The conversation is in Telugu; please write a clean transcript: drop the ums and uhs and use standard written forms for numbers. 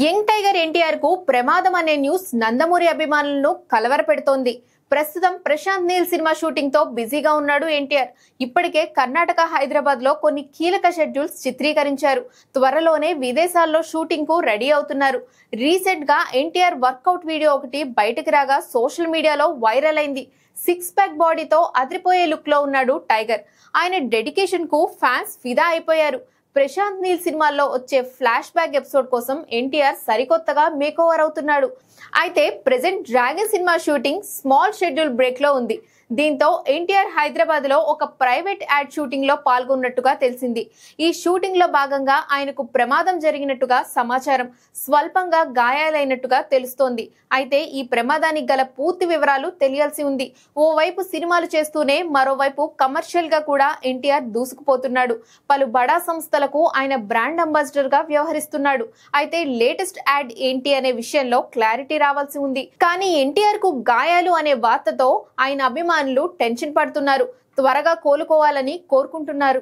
యంగ్ టైగర్ ఎన్టీఆర్ కు ప్రమాదం అనే న్యూస్ నందమూరి అభిమానులను కలవరపెడుతోంది. ప్రస్తుతం ప్రశాంత్ నీల్ సినిమా షూటింగ్ తో బిజీగా ఉన్నాడు ఎన్టీఆర్. ఇప్పటికే కర్ణాటక, హైదరాబాద్ లో కొన్ని కీలక షెడ్యూల్స్ చిత్రీకరించారు. త్వరలోనే విదేశాల్లో షూటింగ్ కు రెడీ అవుతున్నారు. రీసెంట్ గా ఎన్టీఆర్ వర్కౌట్ వీడియో ఒకటి బయటకు రాగా సోషల్ మీడియాలో వైరల్ అయింది. సిక్స్ ప్యాక్ బాడీతో అదిరిపోయే లుక్ లో ఉన్నాడు టైగర్. ఆయన డెడికేషన్ కు ఫ్యాన్స్ ఫిదా అయిపోయారు. ప్రశాంత్ నీల్ సినిమాల్లో వచ్చే ఫ్లాష్ బ్యాక్ ఎపిసోడ్ కోసం ఎన్టీఆర్ సరికొత్తగా మేకోవర్ అవుతున్నాడు. అయితే present dragon cinema shooting small schedule break లో ఉంది. దీంతో ఎన్టీఆర్ హైదరాబాద్ లో ఒక ప్రైవేట్ యాడ్ షూటింగ్ లో పాల్గొన్నట్టుగా తెలిసింది. ఈ షూటింగ్ లో భాగంగా ఆయనకు ప్రమాదం జరిగినట్టుగా సమాచారం. స్వల్పంగా గాయాలైనట్టుగా తెలుస్తోంది. అయితే ఈ ప్రమాదానికి గల పూర్తి వివరాలు తెలియాల్సి ఉంది. ఓవైపు సినిమాలు చేస్తూనే మరోవైపు కమర్షియల్ గా కూడా ఎన్టీఆర్ దూసుకుపోతున్నాడు. పలు బడా సంస్థలకు ఆయన బ్రాండ్ అంబాసిడర్ గా వ్యవహరిస్తున్నాడు. అయితే లేటెస్ట్ యాడ్ ఏంటి అనే విషయంలో క్లారిటీ రావాల్సి ఉంది. కానీ ఎన్టీఆర్ కు గాయాలు అనే వార్తతో ఆయన అభిమానులు టెన్షన్ పడుతున్నారు. త్వరగా కోలుకోవాలని కోరుకుంటున్నారు.